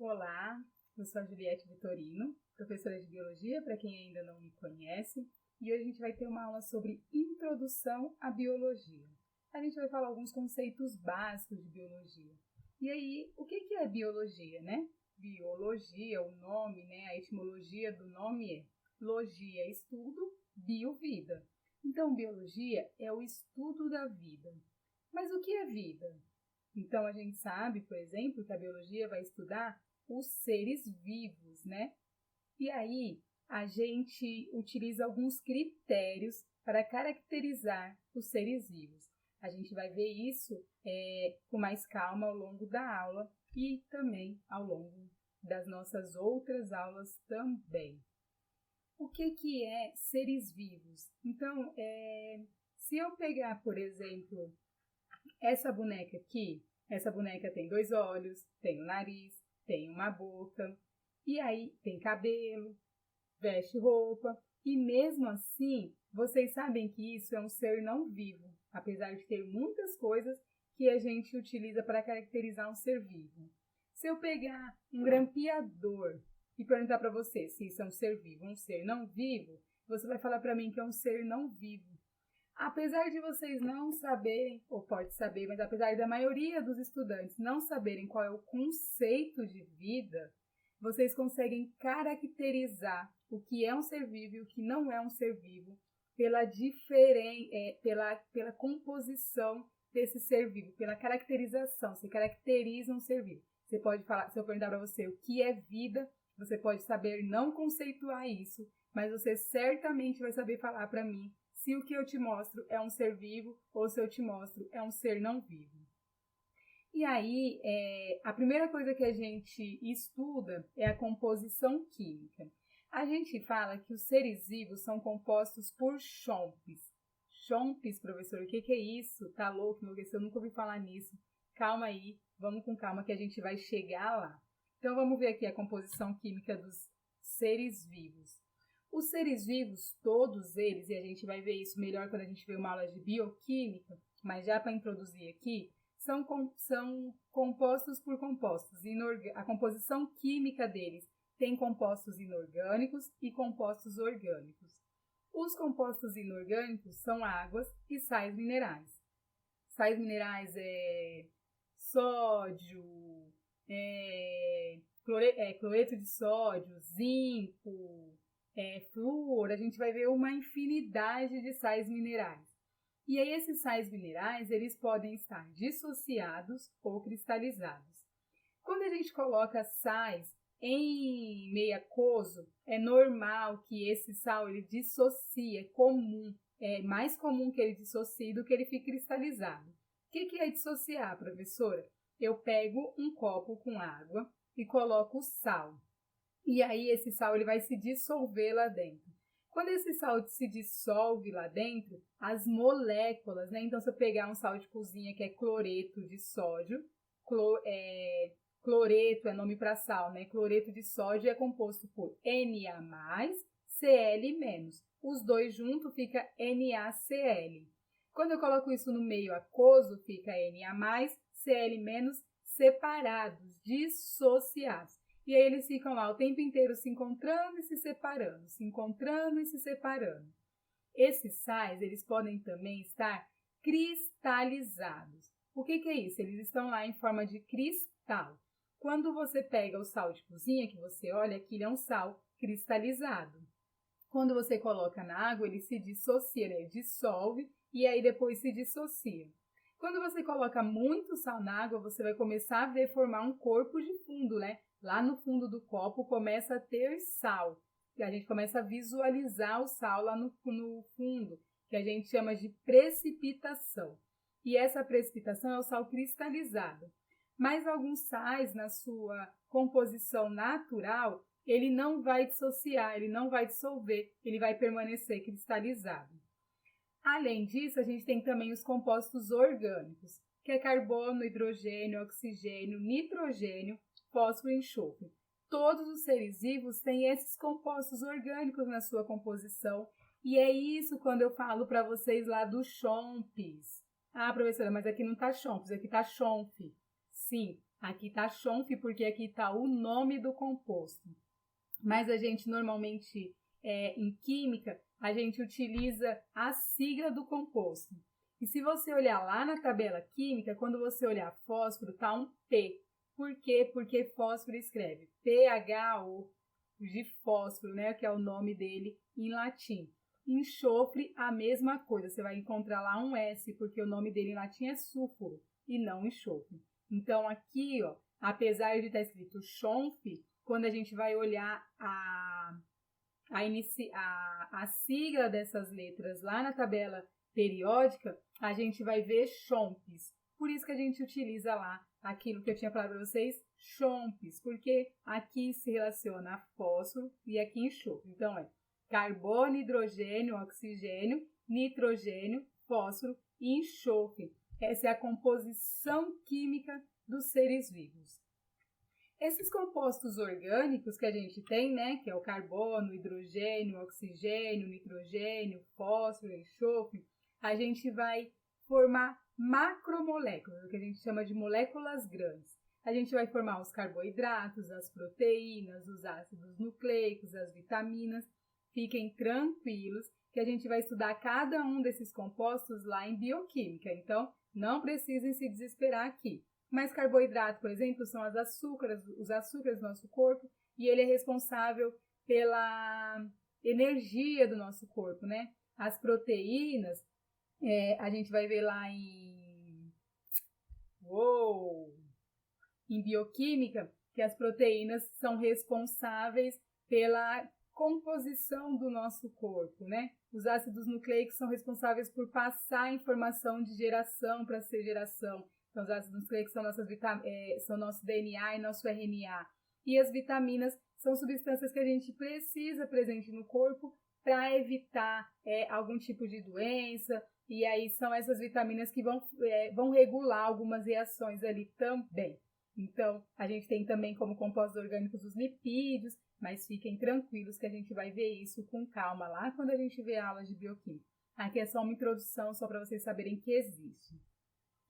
Olá, eu sou a Juliette Vitorino, professora de Biologia, para quem ainda não me conhece, e hoje a gente vai ter uma aula sobre Introdução à Biologia. A gente vai falar alguns conceitos básicos de Biologia. E aí, o que é Biologia, né? Biologia, o nome, né? A etimologia do nome é logia, estudo, bio, vida. Então, Biologia é o estudo da vida. Mas o que é vida? Então, a gente sabe, por exemplo, que a Biologia vai estudar os seres vivos, né? E aí, a gente utiliza alguns critérios para caracterizar os seres vivos. A gente vai ver isso com mais calma ao longo da aula e também ao longo das nossas outras aulas também. O que é seres vivos? Então, se eu pegar, por exemplo, essa boneca aqui, essa boneca tem 2 olhos, tem um nariz, tem uma boca, e aí tem cabelo, veste roupa, e mesmo assim, vocês sabem que isso é um ser não vivo, apesar de ter muitas coisas que a gente utiliza para caracterizar um ser vivo. Se eu pegar um grampeador e perguntar para você se isso é um ser vivo, um ser não vivo, você vai falar para mim que é um ser não vivo. Apesar de vocês não saberem, ou pode saber, mas apesar da maioria dos estudantes não saberem qual é o conceito de vida, vocês conseguem caracterizar o que é um ser vivo e o que não é um ser vivo pela composição desse ser vivo, pela caracterização. Você caracteriza um ser vivo. Você pode falar, se eu perguntar para você o que é vida, você pode saber não conceituar isso, mas você certamente vai saber falar para mim se o que eu te mostro é um ser vivo ou se eu te mostro é um ser não vivo. E aí, a primeira coisa que a gente estuda é a composição química. A gente fala que os seres vivos são compostos por chomps. Chomps, professor, o que é isso? Tá louco, enlouqueceu, eu nunca ouvi falar nisso. Calma aí, vamos com calma que a gente vai chegar lá. Então, vamos ver aqui a composição química dos seres vivos. Os seres vivos, todos eles, e a gente vai ver isso melhor quando a gente vê uma aula de bioquímica, mas já para introduzir aqui, são compostos por compostos. A composição química deles tem compostos inorgânicos e compostos orgânicos. Os compostos inorgânicos são águas e sais minerais. Sais minerais é sódio, cloreto de sódio, zinco, flúor, a gente vai ver uma infinidade de sais minerais. E aí esses sais minerais, eles podem estar dissociados ou cristalizados. Quando a gente coloca sais em meio aquoso, é normal que esse sal ele dissocie, é comum, é mais comum que ele dissocie do que ele fique cristalizado. O que é dissociar, professora? Eu pego um copo com água e coloco sal. E aí esse sal ele vai se dissolver lá dentro. Quando esse sal se dissolve lá dentro, as moléculas, né? Então, se eu pegar um sal de cozinha que é cloreto de sódio, cloreto é nome para sal, né? Cloreto de sódio é composto por Na+, Cl-. Os dois juntos fica NaCl. Quando eu coloco isso no meio aquoso, fica Na+, Cl-, separados, dissociados. E aí eles ficam lá o tempo inteiro se encontrando e se separando, se encontrando e se separando. Esses sais, eles podem também estar cristalizados. O que é isso? Eles estão lá em forma de cristal. Quando você pega o sal de cozinha, que você olha, aquilo é um sal cristalizado. Quando você coloca na água, ele se dissocia, né? Ele dissolve e aí depois se dissocia. Quando você coloca muito sal na água, você vai começar a ver formar um corpo de fundo, né? Lá no fundo do copo começa a ter sal. E a gente começa a visualizar o sal lá no fundo, que a gente chama de precipitação. E essa precipitação é o sal cristalizado. Mas alguns sais, na sua composição natural, ele não vai dissociar, ele não vai dissolver, ele vai permanecer cristalizado. Além disso, a gente tem também os compostos orgânicos, que é carbono, hidrogênio, oxigênio, nitrogênio, fósforo e enxofre. Todos os seres vivos têm esses compostos orgânicos na sua composição. E é isso quando eu falo para vocês lá do chomps. Ah, professora, mas aqui não está chomps, aqui está chomp. Sim, Aqui está Schonf porque aqui está o nome do composto. Mas a gente normalmente, em química, a gente utiliza a sigla do composto. E se você olhar lá na tabela química, quando você olhar fósforo, está um P. Por quê? Porque fósforo escreve PHO, de fósforo, né? Que é o nome dele em latim. Enxofre, a mesma coisa. Você vai encontrar lá um S, porque o nome dele em latim é súforo e não enxofre. Então, aqui, ó, apesar de estar escrito Schonf, quando a gente vai olhar a sigla dessas letras lá na tabela periódica, a gente vai ver Schonpes. Por isso que a gente utiliza lá aquilo que eu tinha falado para vocês, Schonpes, porque aqui se relaciona a fósforo e aqui enxofre. Então, carbono, hidrogênio, oxigênio, nitrogênio, fósforo e enxofre. Essa é a composição química dos seres vivos. Esses compostos orgânicos que a gente tem, né, que é o carbono, hidrogênio, oxigênio, nitrogênio, fósforo, enxofre, a gente vai formar macromoléculas, o que a gente chama de moléculas grandes. A gente vai formar os carboidratos, as proteínas, os ácidos nucleicos, as vitaminas. Fiquem tranquilos que a gente vai estudar cada um desses compostos lá em bioquímica, então não precisem se desesperar aqui. Mas carboidrato, por exemplo, são os açúcares do nosso corpo e ele é responsável pela energia do nosso corpo, né? As proteínas, a gente vai ver lá em bioquímica que as proteínas são responsáveis pela composição do nosso corpo, né? Os ácidos nucleicos são responsáveis por passar a informação de geração para ser geração. Então, os ácidos nucleicos são nosso DNA e nosso RNA. E as vitaminas são substâncias que a gente precisa presente no corpo para evitar algum tipo de doença. E aí são essas vitaminas que vão regular algumas reações ali também. Então, a gente tem também como compostos orgânicos os lipídios, mas fiquem tranquilos que a gente vai ver isso com calma lá quando a gente vê aulas de bioquímica. Aqui é só uma introdução, só para vocês saberem que existe.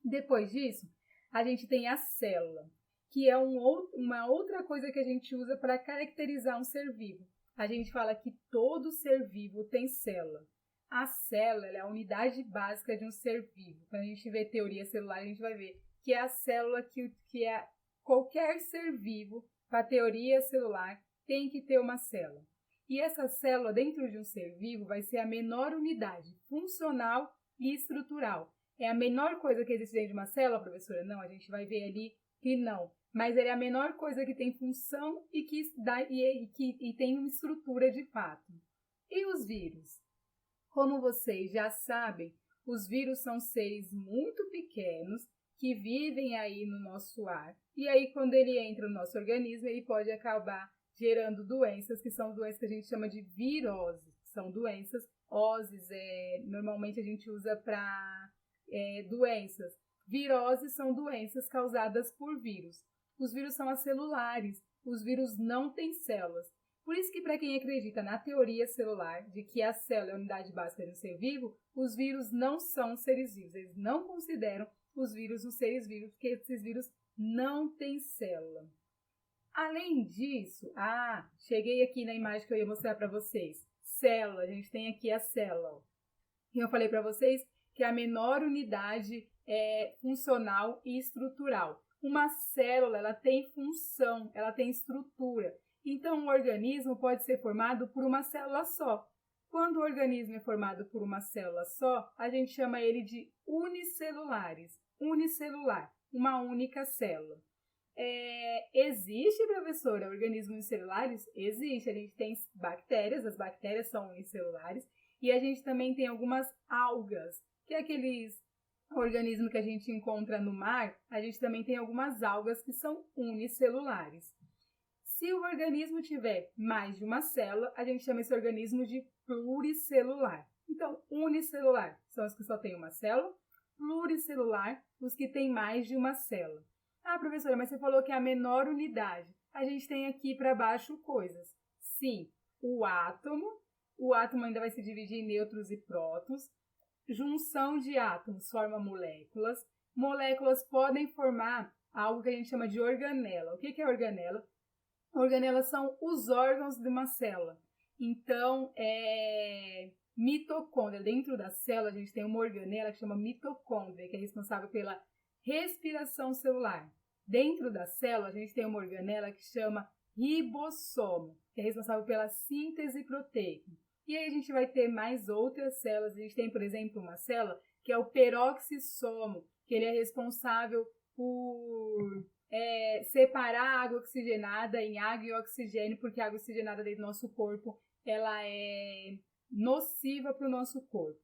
Depois disso, a gente tem a célula, que é uma outra coisa que a gente usa para caracterizar um ser vivo. A gente fala que todo ser vivo tem célula. A célula é a unidade básica de um ser vivo. Quando a gente vê teoria celular, a gente vai ver que é a célula que é qualquer ser vivo, para a teoria celular, tem que ter uma célula. E essa célula dentro de um ser vivo vai ser a menor unidade funcional e estrutural. É a menor coisa que existe dentro de uma célula, professora? Não, a gente vai ver ali que não. Mas ele é a menor coisa que tem função e que tem uma estrutura de fato. E os vírus? Como vocês já sabem, os vírus são seres muito pequenos que vivem aí no nosso ar. E aí, quando ele entra no nosso organismo, ele pode acabar gerando doenças, que são doenças que a gente chama de viroses. São doenças, normalmente a gente usa para doenças. Viroses são doenças causadas por vírus. Os vírus são acelulares, os vírus não têm células. Por isso que para quem acredita na teoria celular, de que a célula é a unidade básica de um ser vivo, os vírus não são seres vivos. Eles não consideram os vírus os seres vivos, porque esses vírus não têm célula. Além disso, cheguei aqui na imagem que eu ia mostrar para vocês. Célula, a gente tem aqui a célula. E eu falei para vocês que é a menor unidade funcional e estrutural. Uma célula, ela tem função, ela tem estrutura. Então, o organismo pode ser formado por uma célula só. Quando o organismo é formado por uma célula só, a gente chama ele de unicelulares. Unicelular, uma única célula. Existe, professora, organismos unicelulares? Existe. A gente tem bactérias, as bactérias são unicelulares. E a gente também tem algumas algas, que é aqueles organismos que a gente encontra no mar. A gente também tem algumas algas que são unicelulares. Se o organismo tiver mais de uma célula, a gente chama esse organismo de pluricelular. Então, unicelular são os que só têm uma célula, pluricelular, os que têm mais de uma célula. Professora, mas você falou que é a menor unidade. A gente tem aqui para baixo coisas. Sim, o átomo ainda vai se dividir em nêutrons e prótons. Junção de átomos forma moléculas. Moléculas podem formar algo que a gente chama de organela. O que é organela? Organelas são os órgãos de uma célula. Então, mitocôndria. Dentro da célula, a gente tem uma organela que chama mitocôndria, que é responsável pela respiração celular. Dentro da célula, a gente tem uma organela que chama ribossomo, que é responsável pela síntese proteica. E aí a gente vai ter mais outras células. A gente tem, por exemplo, uma célula que é o peroxissomo, que ele é responsável por separar a água oxigenada em água e oxigênio, porque a água oxigenada dentro do nosso corpo ela é nociva para o nosso corpo.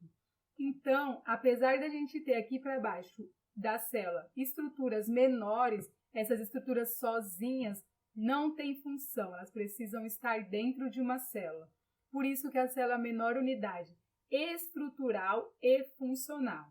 Então, apesar da gente ter aqui para baixo da célula estruturas menores, essas estruturas sozinhas não têm função, elas precisam estar dentro de uma célula. Por isso que a célula é a menor unidade estrutural e funcional.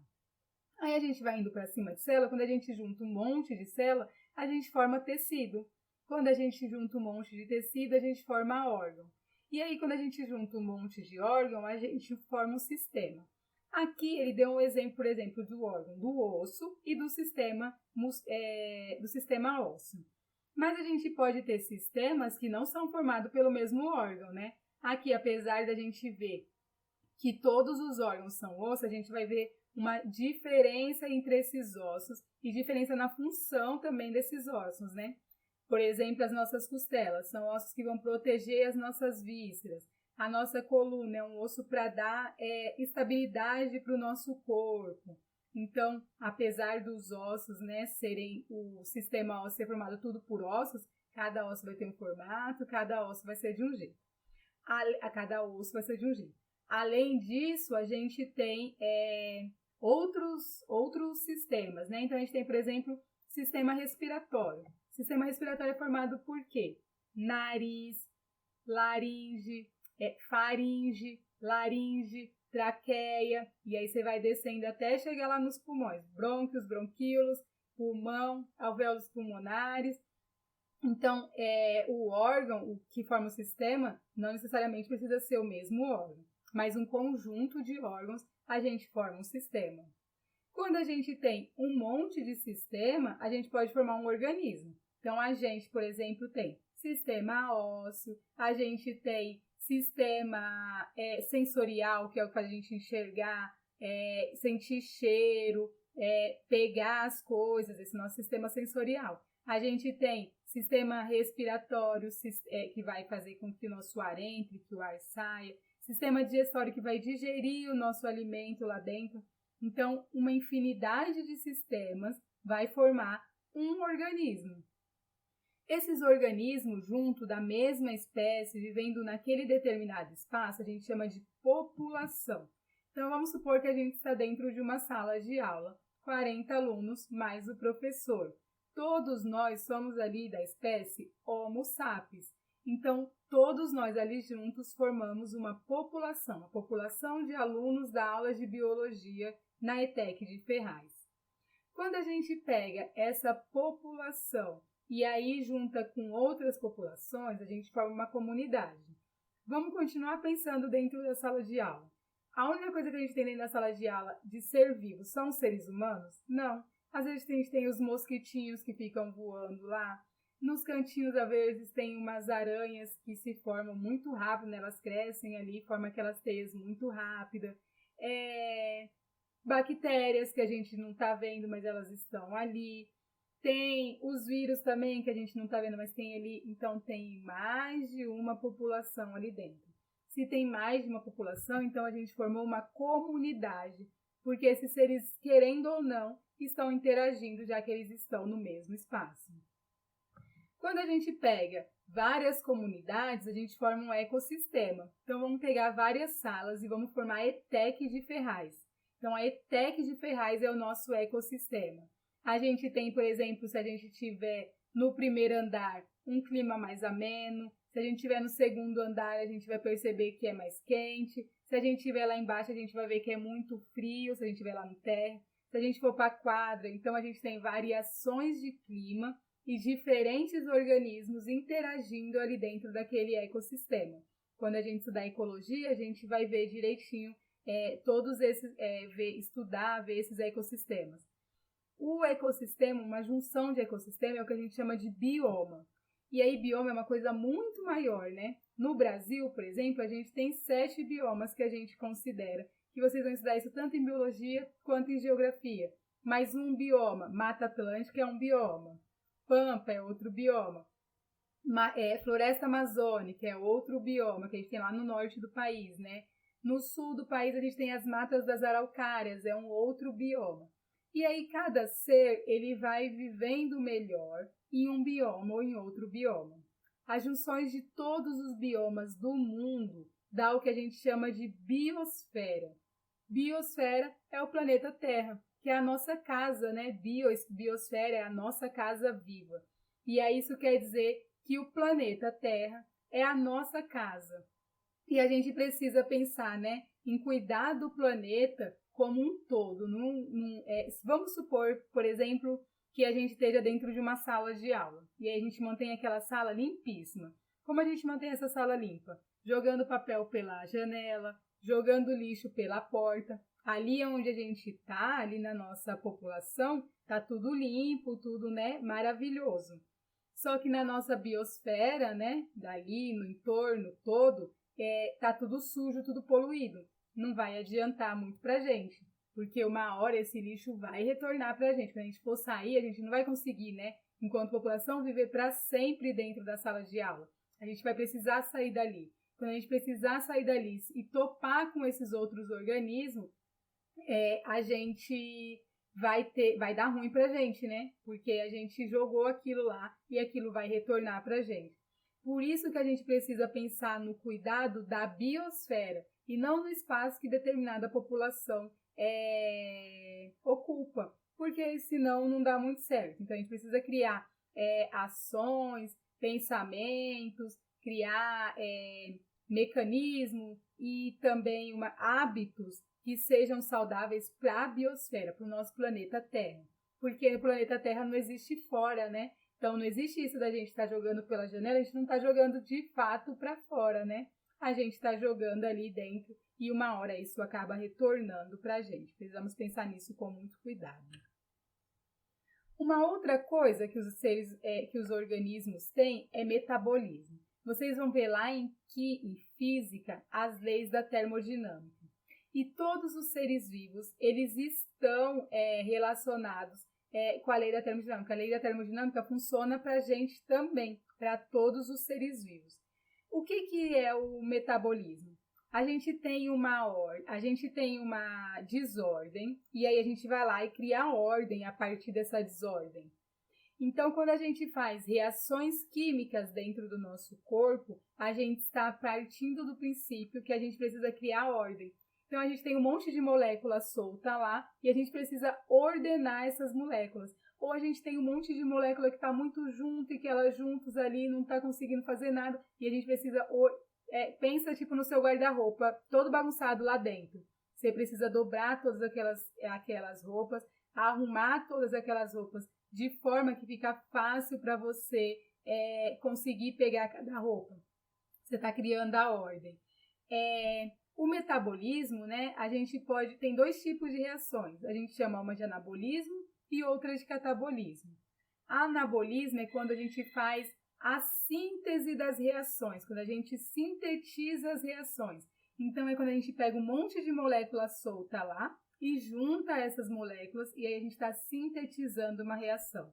Aí a gente vai indo para cima de célula, quando a gente junta um monte de célula, a gente forma tecido. Quando a gente junta um monte de tecido, a gente forma órgão. E aí, quando a gente junta um monte de órgão, a gente forma um sistema. Aqui ele deu um exemplo, por exemplo, do órgão do osso e do sistema ósseo. Mas a gente pode ter sistemas que não são formados pelo mesmo órgão, né? Aqui, apesar da gente ver que todos os órgãos são osso, a gente vai ver uma diferença entre esses ossos e diferença na função também desses ossos, né? Por exemplo, as nossas costelas são ossos que vão proteger as nossas vísceras. A nossa coluna é um osso para dar estabilidade para o nosso corpo. Então, apesar dos ossos, né, serem o sistema ósseo ser formado tudo por ossos, cada osso vai ter um formato, cada osso vai ser de um jeito. Cada osso vai ser de um jeito. Além disso, a gente tem outros sistemas, né? Então, a gente tem, por exemplo, sistema respiratório. O sistema respiratório é formado por quê? Nariz, laringe, faringe, laringe, traqueia, e aí você vai descendo até chegar lá nos pulmões, brônquios, bronquíolos, pulmão, alvéolos pulmonares. Então, o órgão o que forma o sistema não necessariamente precisa ser o mesmo órgão, mas um conjunto de órgãos a gente forma um sistema. Quando a gente tem um monte de sistema, a gente pode formar um organismo. Então, a gente, por exemplo, tem sistema ósseo, a gente tem sistema sensorial, que é o que faz a gente enxergar, sentir cheiro, pegar as coisas, esse nosso sistema sensorial. A gente tem sistema respiratório, que vai fazer com que o nosso ar entre, que o ar saia. Sistema digestório, que vai digerir o nosso alimento lá dentro. Então, uma infinidade de sistemas vai formar um organismo. Esses organismos, junto da mesma espécie, vivendo naquele determinado espaço, a gente chama de população. Então, vamos supor que a gente está dentro de uma sala de aula, 40 alunos mais o professor. Todos nós somos ali da espécie Homo sapiens. Então, todos nós ali juntos formamos uma população, a população de alunos da aula de biologia na ETEC de Ferraz. Quando a gente pega essa população e aí junta com outras populações, a gente forma uma comunidade. Vamos continuar pensando dentro da sala de aula. A única coisa que a gente tem dentro da sala de aula de ser vivo são os seres humanos? Não. Às vezes a gente tem os mosquitinhos que ficam voando lá. Nos cantinhos, às vezes, tem umas aranhas que se formam muito rápido, né? Elas crescem ali, formam aquelas teias muito rápidas. Bactérias que a gente não está vendo, mas elas estão ali. Tem os vírus também, que a gente não está vendo, mas tem ali. Então, tem mais de uma população ali dentro. Se tem mais de uma população, então a gente formou uma comunidade. Porque esses seres, querendo ou não, estão interagindo, já que eles estão no mesmo espaço. Quando a gente pega várias comunidades, a gente forma um ecossistema. Então, vamos pegar várias salas e vamos formar a ETEC de Ferraz. Então, a ETEC de Ferraz é o nosso ecossistema. A gente tem, por exemplo, se a gente tiver no primeiro andar um clima mais ameno, se a gente tiver no segundo andar, a gente vai perceber que é mais quente. Se a gente estiver lá embaixo, a gente vai ver que é muito frio, se a gente estiver lá no térreo. Se a gente for para a quadra, então a gente tem variações de clima e diferentes organismos interagindo ali dentro daquele ecossistema. Quando a gente estudar ecologia, a gente vai ver direitinho todos esses, estudar, ver esses ecossistemas. O ecossistema, uma junção de ecossistema, é o que a gente chama de bioma. E aí, bioma é uma coisa muito maior, né? No Brasil, por exemplo, a gente tem 7 biomas que a gente considera, que vocês vão estudar isso tanto em biologia quanto em geografia. Mais um bioma, Mata Atlântica é um bioma, Pampa é outro bioma, Floresta Amazônica é outro bioma, que a gente tem lá no norte do país, né? No sul do país a gente tem as Matas das Araucárias, é um outro bioma. E aí cada ser, ele vai vivendo melhor em um bioma ou em outro bioma. As junções de todos os biomas do mundo dá o que a gente chama de biosfera. Biosfera é o planeta Terra, que é a nossa casa, né? Biosfera é a nossa casa viva. E aí isso quer dizer que o planeta Terra é a nossa casa. E a gente precisa pensar, né, em cuidar do planeta como um todo. Vamos supor, por exemplo, que a gente esteja dentro de uma sala de aula. E aí a gente mantém aquela sala limpíssima. Como a gente mantém essa sala limpa? Jogando papel pela janela, jogando lixo pela porta. Ali onde a gente está, ali na nossa população, está tudo limpo, tudo, né, maravilhoso. Só que na nossa biosfera, né, dali no entorno todo, tá tudo sujo, tudo poluído. Não vai adiantar muito pra gente, porque uma hora esse lixo vai retornar pra gente. Quando a gente for sair, a gente não vai conseguir, né, enquanto população, viver para sempre dentro da sala de aula. A gente vai precisar sair dali. Quando a gente precisar sair dali e topar com esses outros organismos, a gente vai dar ruim pra gente, né? Porque a gente jogou aquilo lá e aquilo vai retornar pra gente. Por isso que a gente precisa pensar no cuidado da biosfera e não no espaço que determinada população ocupa, porque senão não dá muito certo. Então a gente precisa criar ações, pensamentos, criar mecanismos e também hábitos que sejam saudáveis para a biosfera, para o nosso planeta Terra. Porque o planeta Terra não existe fora, né? Então não existe isso da gente estar jogando pela janela, a gente não está jogando de fato para fora, né? A gente está jogando ali dentro e uma hora isso acaba retornando para a gente. Precisamos pensar nisso com muito cuidado. Uma outra coisa que os organismos têm é metabolismo. Vocês vão ver lá em física as leis da termodinâmica. E todos os seres vivos, eles estão relacionados com a lei da termodinâmica. A lei da termodinâmica funciona para a gente também, para todos os seres vivos. O que é o metabolismo? A gente tem uma desordem e aí a gente vai lá e cria a ordem a partir dessa desordem. Então, quando a gente faz reações químicas dentro do nosso corpo, a gente está partindo do princípio que a gente precisa criar ordem. Então, a gente tem um monte de moléculas solta lá e a gente precisa ordenar essas moléculas. Ou a gente tem um monte de molécula que está muito junto e que elas juntas ali não está conseguindo fazer nada e a gente precisa... pensa tipo no seu guarda-roupa todo bagunçado lá dentro. Você precisa dobrar todas aquelas roupas, arrumar todas aquelas roupas de forma que fica fácil para você conseguir pegar cada roupa. Você está criando a ordem. O metabolismo, né, tem 2 tipos de reações. A gente chama uma de anabolismo e outra de catabolismo. Anabolismo é quando a gente faz a síntese das reações, quando a gente sintetiza as reações. Então, é quando a gente pega um monte de molécula solta lá e junta essas moléculas e aí a gente está sintetizando uma reação.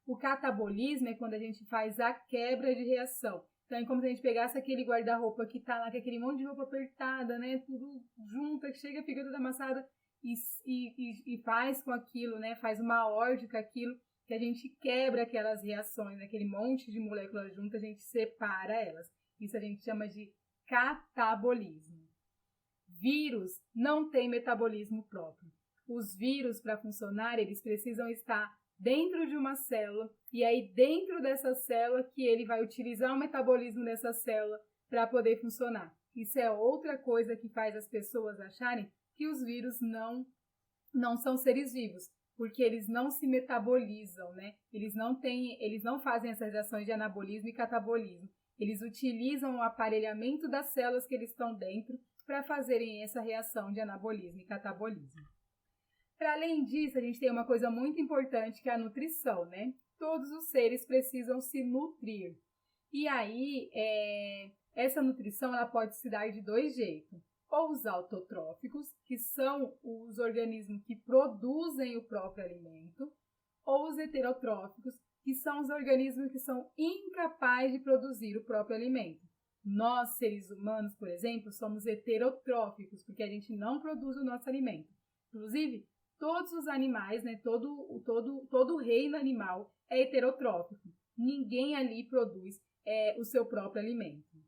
O catabolismo é quando a gente faz a quebra de reação. Então, é como se a gente pegasse aquele guarda-roupa que está lá, com aquele monte de roupa apertada, né? Tudo junto, que chega, fica toda amassada e faz com aquilo, né? Faz uma ordem com aquilo, que a gente quebra aquelas reações, né? Aquele monte de moléculas juntas, a gente separa elas. Isso a gente chama de catabolismo. Vírus não tem metabolismo próprio. Os vírus, para funcionar, eles precisam estar dentro de uma célula, e aí dentro dessa célula que ele vai utilizar o metabolismo dessa célula para poder funcionar. Isso é outra coisa que faz as pessoas acharem que os vírus não são seres vivos, porque eles não se metabolizam, né? Eles não fazem essas reações de anabolismo e catabolismo. Eles utilizam o aparelhamento das células que eles estão dentro para fazerem essa reação de anabolismo e catabolismo. Para além disso, a gente tem uma coisa muito importante que é a nutrição, né? Todos os seres precisam se nutrir. E aí, essa nutrição ela pode se dar de dois jeitos. Ou os autotróficos, que são os organismos que produzem o próprio alimento, ou os heterotróficos, que são os organismos que são incapazes de produzir o próprio alimento. Nós, seres humanos, por exemplo, somos heterotróficos, porque a gente não produz o nosso alimento. Inclusive, todos os animais, né, todo o reino animal é heterotrófico. Ninguém ali produz o seu próprio alimento.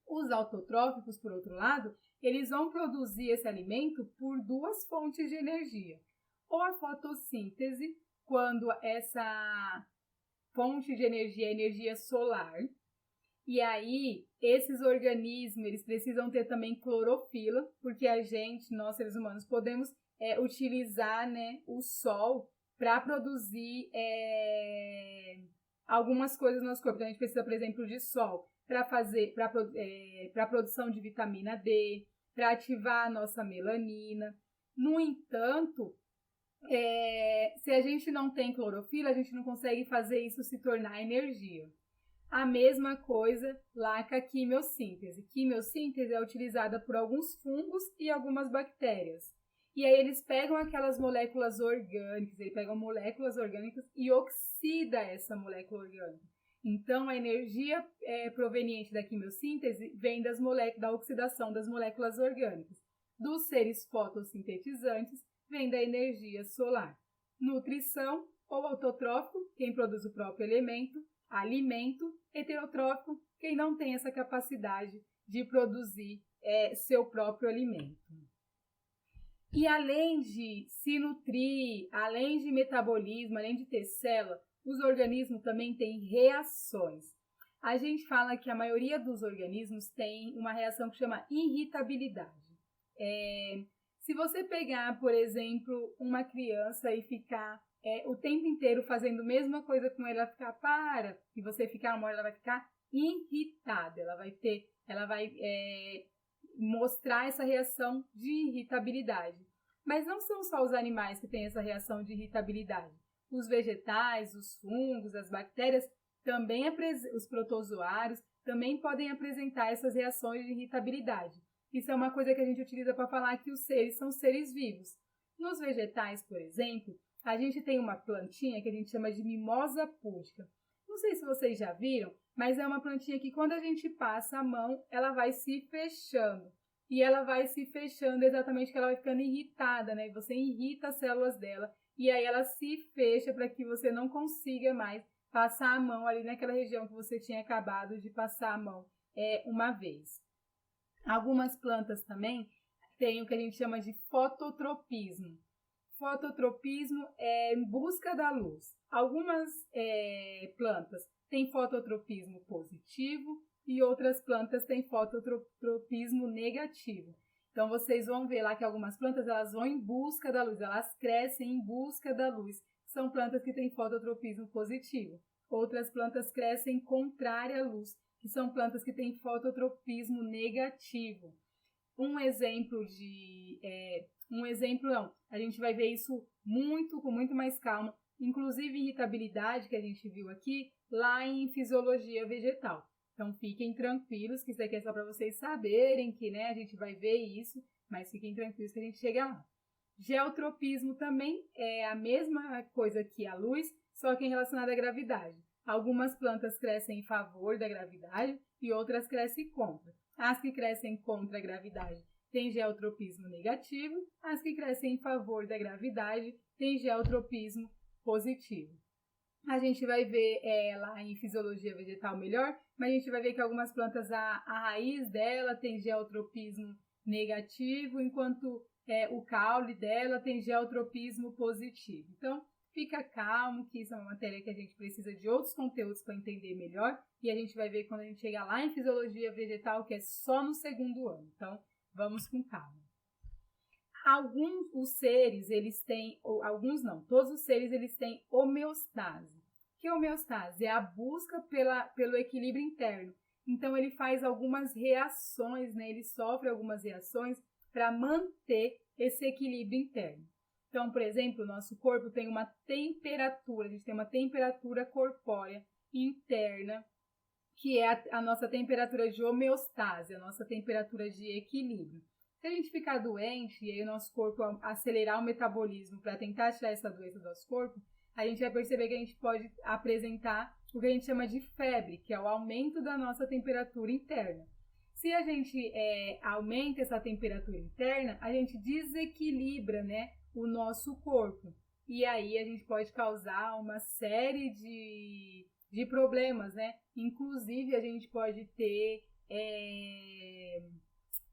Os autotróficos, por outro lado, eles vão produzir esse alimento por duas fontes de energia. Ou a fotossíntese, quando essa fonte de energia é energia solar. E aí, esses organismos, eles precisam ter também clorofila, porque nós seres humanos, podemos utilizar, né, o sol para produzir algumas coisas no nosso corpo. Então, a gente precisa, por exemplo, de sol para a produção de vitamina D, para ativar a nossa melanina. No entanto, se a gente não tem clorofila, a gente não consegue fazer isso se tornar energia. A mesma coisa lá com a quimiossíntese. Quimiossíntese é utilizada por alguns fungos e algumas bactérias. E aí eles pegam aquelas moléculas orgânicas, e oxida essa molécula orgânica. Então, a energia proveniente da quimiossíntese vem da oxidação das moléculas orgânicas. Dos seres fotossintetizantes, vem da energia solar. Nutrição ou autotrófico, quem produz o próprio alimento, heterotrófico, quem não tem essa capacidade de produzir seu próprio alimento. E além de se nutrir, além de metabolismo, além de ter célula, os organismos também têm reações. A gente fala que a maioria dos organismos tem uma reação que chama irritabilidade. Se você pegar, por exemplo, uma criança e ficar o tempo inteiro fazendo a mesma coisa com ela, ficar e você ficar uma hora, ela vai ficar irritada, ela vai mostrar essa reação de irritabilidade. Mas não são só os animais que têm essa reação de irritabilidade. Os vegetais, os fungos, as bactérias, também os protozoários, também podem apresentar essas reações de irritabilidade. Isso é uma coisa que a gente utiliza para falar que os seres são seres vivos. Nos vegetais, por exemplo, a gente tem uma plantinha que a gente chama de mimosa púdica. Não sei se vocês já viram, mas é uma plantinha que quando a gente passa a mão, ela vai se fechando. E ela vai se fechando exatamente porque ela vai ficando irritada, né? Você irrita as células dela e aí ela se fecha para que você não consiga mais passar a mão ali naquela região que você tinha acabado de passar a mão uma vez. Algumas plantas também têm o que a gente chama de fototropismo. Fototropismo é em busca da luz. Algumas plantas têm fototropismo positivo e outras plantas têm fototropismo negativo. Então, vocês vão ver lá que algumas plantas elas vão em busca da luz, elas crescem em busca da luz. São plantas que têm fototropismo positivo. Outras plantas crescem contrária à luz, que são plantas que têm fototropismo negativo. A gente vai ver isso com muito mais calma, inclusive irritabilidade, que a gente viu aqui, lá em fisiologia vegetal. Então, fiquem tranquilos, que isso aqui é só para vocês saberem que, né, a gente vai ver isso, mas fiquem tranquilos que a gente chega lá. Geotropismo também é a mesma coisa que a luz, só que relacionada à gravidade. Algumas plantas crescem em favor da gravidade e outras crescem contra. As que crescem contra a gravidade têm geotropismo negativo, as que crescem em favor da gravidade têm geotropismo positivo. A gente vai ver lá em fisiologia vegetal melhor, mas a gente vai ver que algumas plantas, a raiz dela tem geotropismo negativo, enquanto o caule dela tem geotropismo positivo. Então, fica calmo, que isso é uma matéria que a gente precisa de outros conteúdos para entender melhor, e a gente vai ver quando a gente chegar lá em fisiologia vegetal, que é só no segundo ano. Então, vamos com calma. Todos os seres eles têm homeostase. Que homeostase? É a busca pelo equilíbrio interno. Então, ele faz algumas reações, né? Ele sofre algumas reações para manter esse equilíbrio interno. Então, por exemplo, o nosso corpo tem uma temperatura, a gente tem uma temperatura corpórea interna, que é a nossa temperatura de homeostase, a nossa temperatura de equilíbrio. Se a gente ficar doente e aí o nosso corpo acelerar o metabolismo para tentar tirar essa doença do nosso corpo, a gente vai perceber que a gente pode apresentar o que a gente chama de febre, que é o aumento da nossa temperatura interna. Se a gente aumenta essa temperatura interna, a gente desequilibra, né, o nosso corpo. E aí a gente pode causar uma série de problemas, né? Inclusive a gente pode ter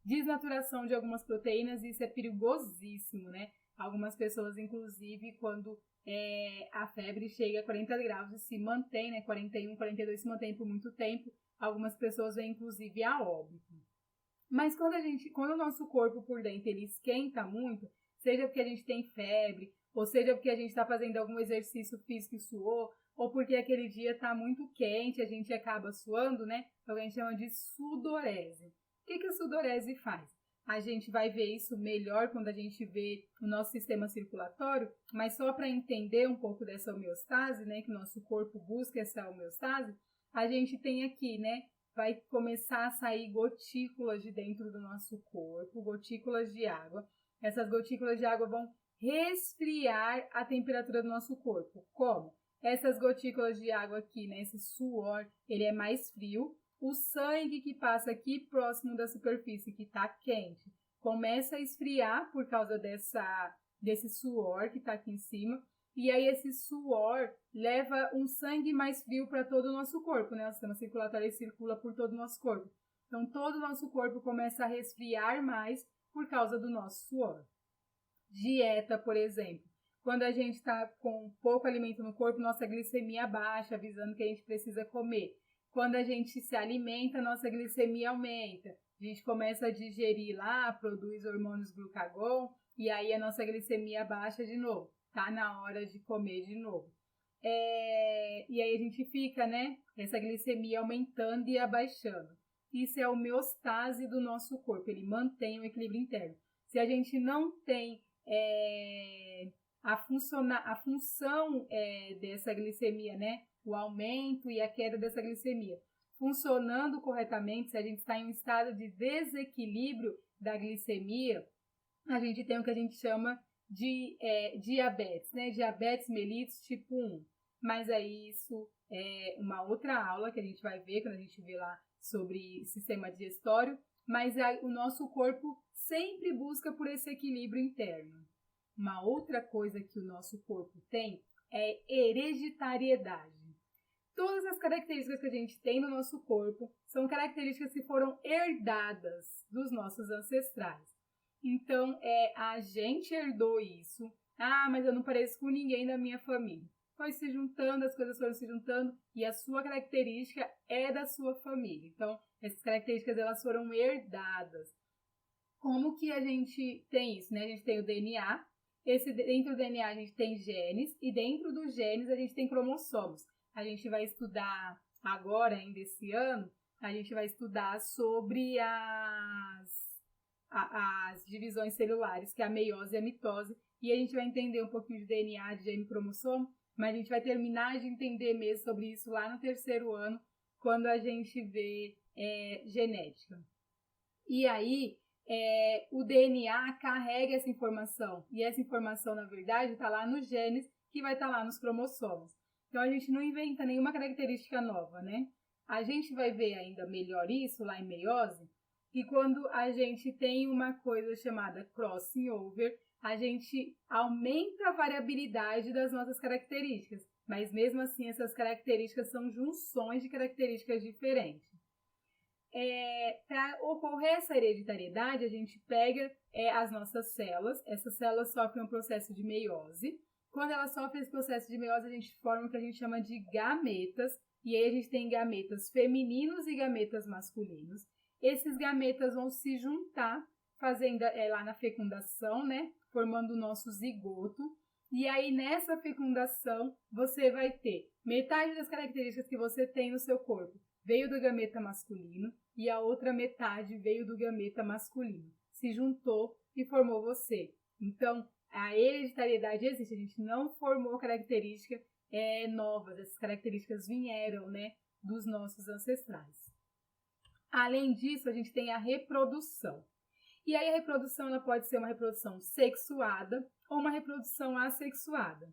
desnaturação de algumas proteínas e isso é perigosíssimo, né? Algumas pessoas, inclusive, quando a febre chega a 40 graus e se mantém, né? 41, 42 se mantém por muito tempo, algumas pessoas vêm, inclusive, a óbito. Mas quando o nosso corpo por dentro ele esquenta muito, seja porque a gente tem febre, ou seja porque a gente está fazendo algum exercício físico e suou, ou porque aquele dia está muito quente, a gente acaba suando, né? Então a gente chama de sudorese. O que a sudorese faz? A gente vai ver isso melhor quando a gente vê o nosso sistema circulatório, mas só para entender um pouco dessa homeostase, né? Que o nosso corpo busca essa homeostase, a gente tem aqui, né? Vai começar a sair gotículas de dentro do nosso corpo, gotículas de água. Essas gotículas de água vão resfriar a temperatura do nosso corpo. Como? Essas gotículas de água aqui, né, esse suor, ele é mais frio. O sangue que passa aqui próximo da superfície, que está quente, começa a esfriar por causa desse suor que está aqui em cima. E aí esse suor leva um sangue mais frio para todo o nosso corpo, né? O sistema circulatório circula por todo o nosso corpo. Então todo o nosso corpo começa a resfriar mais por causa do nosso suor. Dieta, por exemplo. Quando a gente está com pouco alimento no corpo, nossa glicemia baixa, avisando que a gente precisa comer. Quando a gente se alimenta, nossa glicemia aumenta. A gente começa a digerir lá, produz hormônios glucagon, e aí a nossa glicemia baixa de novo. Tá na hora de comer de novo. E aí a gente fica, né? Essa glicemia aumentando e abaixando. Isso é a homeostase do nosso corpo, ele mantém o equilíbrio interno. Se a gente não tem a função dessa glicemia, né? O aumento e a queda dessa glicemia funcionando corretamente, se a gente está em um estado de desequilíbrio da glicemia, a gente tem o que a gente chama de diabetes, né? Diabetes mellitus tipo 1. Mas aí isso é uma outra aula que a gente vai ver quando a gente vê lá sobre sistema digestório, mas o nosso corpo sempre busca por esse equilíbrio interno. Uma outra coisa que o nosso corpo tem é hereditariedade. Todas as características que a gente tem no nosso corpo são características que foram herdadas dos nossos ancestrais. Então, a gente herdou isso. Ah, mas eu não pareço com ninguém da minha família. Foi se juntando, as coisas foram se juntando e a sua característica é da sua família. Então, essas características elas foram herdadas. Como que a gente tem isso, né? A gente tem o DNA. Dentro do DNA a gente tem genes e dentro dos genes a gente tem cromossomos. A gente vai estudar agora, ainda esse ano, a gente vai estudar sobre as divisões celulares, que é a meiose e a mitose, e a gente vai entender um pouquinho de DNA, de gene e cromossomo, mas a gente vai terminar de entender mesmo sobre isso lá no terceiro ano, quando a gente vê genética. E aí, o DNA carrega essa informação, e essa informação, na verdade, está lá nos genes, que vai estar lá nos cromossomos. Então, a gente não inventa nenhuma característica nova, né? A gente vai ver ainda melhor isso lá em meiose, que quando a gente tem uma coisa chamada crossing over, a gente aumenta a variabilidade das nossas características, mas mesmo assim essas características são junções de características diferentes. Para ocorrer essa hereditariedade, a gente pega as nossas células, essas células sofrem um processo de meiose. Quando elas sofrem esse processo de meiose, a gente forma o que a gente chama de gametas, e aí a gente tem gametas femininos e gametas masculinos. Esses gametas vão se juntar, fazendo lá na fecundação, né, formando o nosso zigoto, e aí nessa fecundação você vai ter metade das características que você tem no seu corpo veio do gameta masculino e a outra metade veio do gameta masculino. Se juntou e formou você. Então, a hereditariedade existe, a gente não formou características novas, essas características vieram, né, dos nossos ancestrais. Além disso, a gente tem a reprodução. E aí a reprodução ela pode ser uma reprodução sexuada ou uma reprodução assexuada.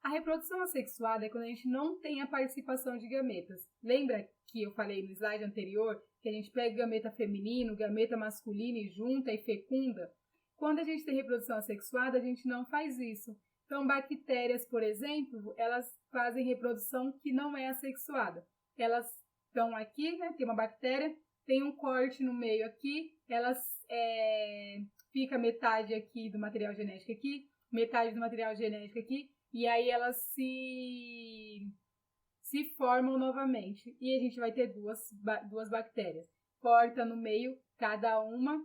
A reprodução assexuada é quando a gente não tem a participação de gametas. Lembra que eu falei no slide anterior que a gente pega o gameta feminino, gameta masculino e junta e fecunda? Quando a gente tem reprodução assexuada, a gente não faz isso. Então, bactérias, por exemplo, elas fazem reprodução que não é assexuada. Elas estão aqui, né? Tem uma bactéria, tem um corte no meio aqui, elas fica metade aqui do material genético aqui, metade do material genético aqui, e aí elas se formam novamente. E a gente vai ter duas bactérias. Corta no meio, cada uma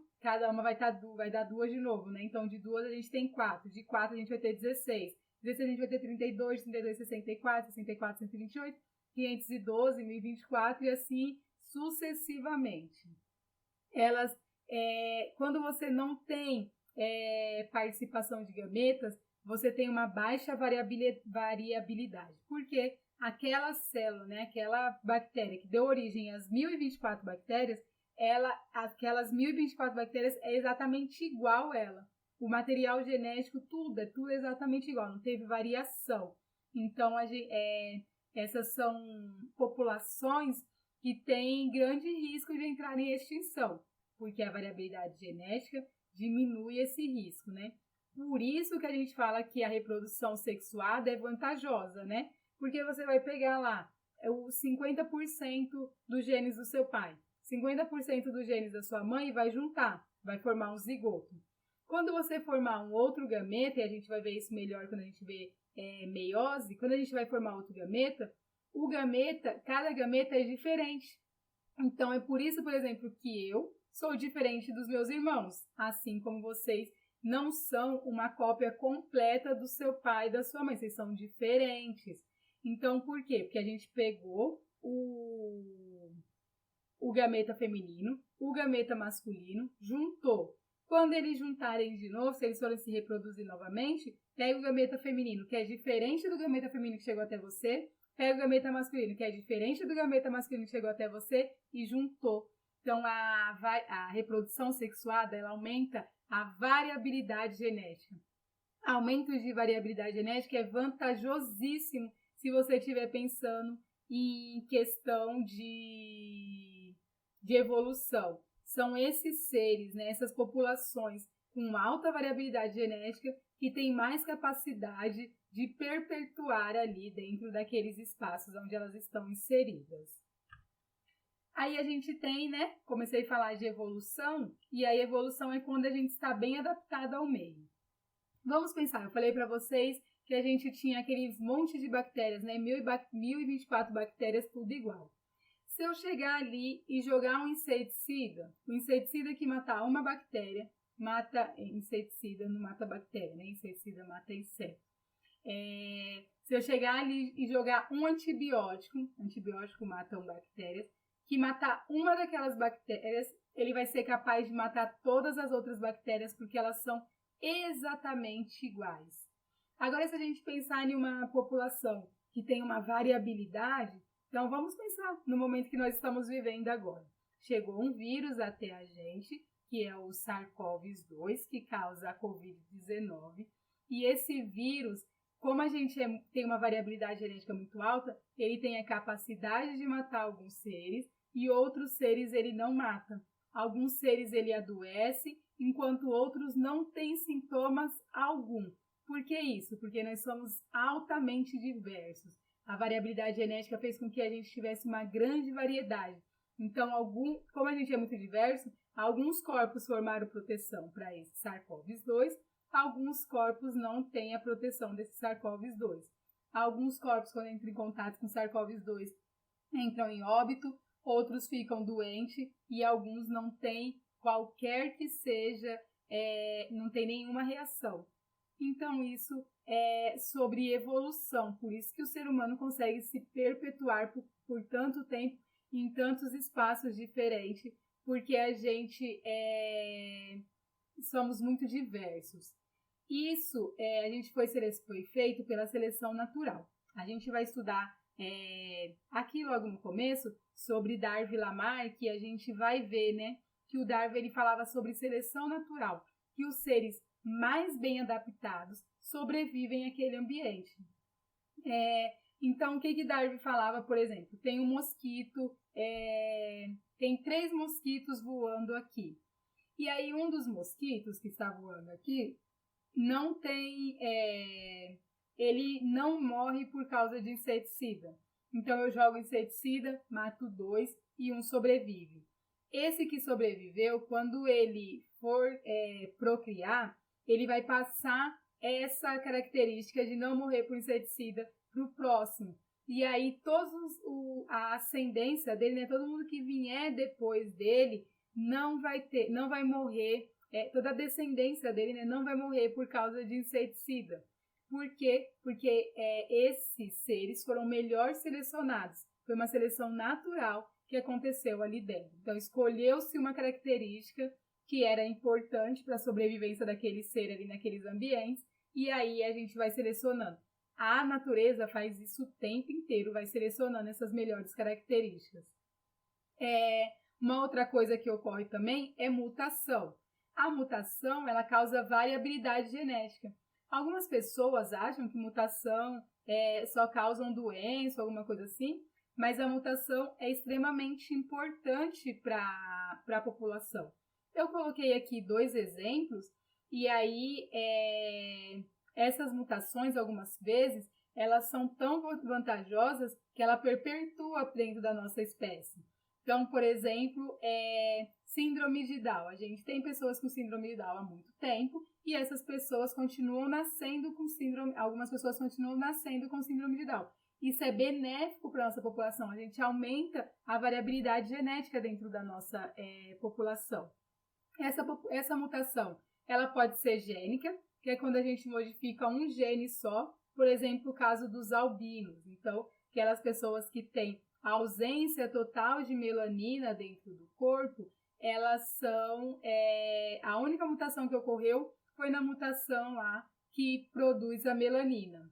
vai dar duas de novo, né? Então, de duas a gente tem 4. De 4 a gente vai ter 16. 16 a gente vai ter 32, 32, 64, 64, 128, 512, 1024 e assim sucessivamente. Elas, quando você não tem participação de gametas, você tem uma baixa variabilidade. Porque aquela célula, né, aquela bactéria que deu origem às 1024 bactérias, aquelas 1024 bactérias é exatamente igual a ela. O material genético, tudo é exatamente igual, não teve variação. Então, essas são populações que têm grande risco de entrar em extinção, porque a variabilidade genética diminui esse risco, né? Por isso que a gente fala que a reprodução sexuada é vantajosa, né? Porque você vai pegar lá os 50% dos genes do seu pai, 50% dos genes da sua mãe e vai juntar, vai formar um zigoto. Quando você formar um outro gameta, e a gente vai ver isso melhor quando a gente vê meiose, quando a gente vai formar outro gameta, cada gameta é diferente. Então, é por isso, por exemplo, que eu sou diferente dos meus irmãos, assim como vocês não são uma cópia completa do seu pai e da sua mãe, vocês são diferentes. Então, por quê? Porque a gente pegou o gameta feminino, o gameta masculino, juntou. Quando eles juntarem de novo, se eles forem se reproduzir novamente, pega o gameta feminino, que é diferente do gameta feminino que chegou até você, pega o gameta masculino, que é diferente do gameta masculino que chegou até você, e juntou. Então, a reprodução sexuada, ela aumenta a variabilidade genética. Aumento de variabilidade genética é vantajosíssimo se você estiver pensando em questão de evolução. São esses seres, né, essas populações com alta variabilidade genética que têm mais capacidade de perpetuar ali dentro daqueles espaços onde elas estão inseridas. Aí a gente tem, né, comecei a falar de evolução, e a evolução é quando a gente está bem adaptado ao meio. Vamos pensar, eu falei para vocês que a gente tinha aqueles monte de bactérias, né, 1024 bactérias, tudo igual. Se eu chegar ali e jogar um inseticida, o inseticida que matar uma bactéria, inseticida não mata bactéria, né? Inseticida mata inseto. Se eu chegar ali e jogar um antibiótico mata bactérias, que matar uma daquelas bactérias, ele vai ser capaz de matar todas as outras bactérias, porque elas são exatamente iguais. Agora, se a gente pensar em uma população que tem uma variabilidade, então vamos pensar no momento que nós estamos vivendo agora. Chegou um vírus até a gente, que é o SARS-CoV-2, que causa a Covid-19, e esse vírus, como a gente tem uma variabilidade genética muito alta, ele tem a capacidade de matar alguns seres e outros seres ele não mata. Alguns seres ele adoece, enquanto outros não têm sintomas algum. Por que isso? Porque nós somos altamente diversos. A variabilidade genética fez com que a gente tivesse uma grande variedade. Então, como a gente é muito diverso, alguns corpos formaram proteção para esse SARS-CoV-2, alguns corpos não têm a proteção desse SARS-CoV-2. Alguns corpos, quando entram em contato com SARS-CoV-2, entram em óbito, outros ficam doentes e alguns não têm qualquer que seja, não tem nenhuma reação. Então, isso é sobre evolução, por isso que o ser humano consegue se perpetuar por tanto tempo em tantos espaços diferentes, porque a gente somos muito diversos. Isso a gente foi feito pela seleção natural. A gente vai estudar aqui logo no começo sobre Darwin e Lamarck, que a gente vai ver, né, que o Darwin ele falava sobre seleção natural, que os seres mais bem adaptados sobrevivem àquele ambiente. Então, o que Darwin falava, por exemplo? Tem um mosquito, tem 3 mosquitos voando aqui. E aí, um dos mosquitos que está voando aqui não tem, ele não morre por causa de inseticida. Então, eu jogo inseticida, mato 2 e um sobrevive. Esse que sobreviveu, quando ele for procriar, ele vai passar essa característica de não morrer por inseticida para o próximo. E aí, a ascendência dele, né, todo mundo que vier depois dele, não vai morrer, toda a descendência dele, né, não vai morrer por causa de inseticida. Por quê? Porque esses seres foram melhor selecionados. Foi uma seleção natural que aconteceu ali dentro. Então, escolheu-se uma característica que era importante para a sobrevivência daquele ser ali naqueles ambientes, e aí a gente vai selecionando. A natureza faz isso o tempo inteiro, vai selecionando essas melhores características. Uma outra coisa que ocorre também é mutação. A mutação, ela causa variabilidade genética. Algumas pessoas acham que mutação só causam doença, alguma coisa assim, mas a mutação é extremamente importante para a população. Eu coloquei aqui 2 exemplos, e aí essas mutações, algumas vezes, elas são tão vantajosas que ela perpetua dentro da nossa espécie. Então, por exemplo, síndrome de Down. A gente tem pessoas com síndrome de Down há muito tempo e essas pessoas continuam nascendo com síndrome, algumas pessoas continuam nascendo com síndrome de Down. Isso é benéfico para a nossa população, a gente aumenta a variabilidade genética dentro da nossa população. Essa mutação, ela pode ser gênica, que é quando a gente modifica um gene só, por exemplo, o caso dos albinos. Então, aquelas pessoas que têm a ausência total de melanina dentro do corpo, elas são, a única mutação que ocorreu foi na mutação lá que produz a melanina.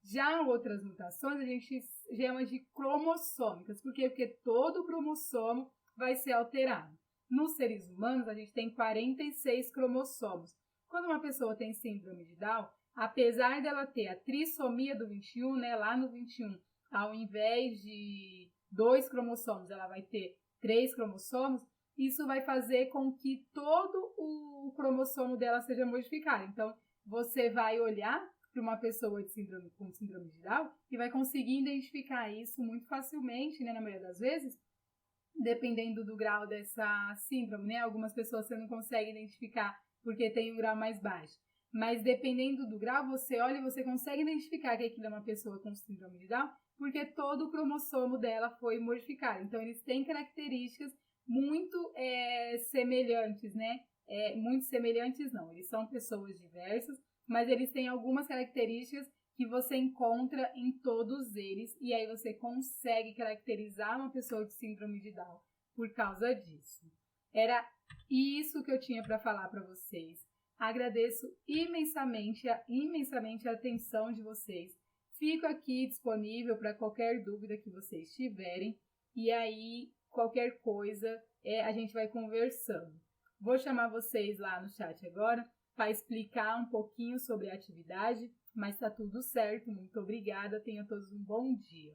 Já outras mutações a gente chama de cromossômicas. Por quê? Porque todo o cromossomo vai ser alterado. Nos seres humanos, a gente tem 46 cromossomos. Quando uma pessoa tem síndrome de Down, apesar dela ter a trissomia do 21, né, lá no 21, ao invés de 2 cromossomos, ela vai ter 3 cromossomos, isso vai fazer com que todo o cromossomo dela seja modificado. Então, você vai olhar para uma pessoa com síndrome de Down e vai conseguir identificar isso muito facilmente, né, na maioria das vezes, dependendo do grau dessa síndrome, né? Algumas pessoas você não consegue identificar porque tem um grau mais baixo. Mas dependendo do grau, você olha e você consegue identificar que aquilo é uma pessoa com síndrome de Down, porque todo o cromossomo dela foi modificado. Então, eles têm características muito semelhantes, né? Muito semelhantes não, eles são pessoas diversas, mas eles têm algumas características que você encontra em todos eles, e aí você consegue caracterizar uma pessoa de síndrome de Down por causa disso. Era isso que eu tinha para falar para vocês. Agradeço imensamente a atenção de vocês. Fico aqui disponível para qualquer dúvida que vocês tiverem, e aí qualquer coisa a gente vai conversando. Vou chamar vocês lá no chat agora para explicar um pouquinho sobre a atividade, mas está tudo certo. Muito obrigada, tenham todos um bom dia.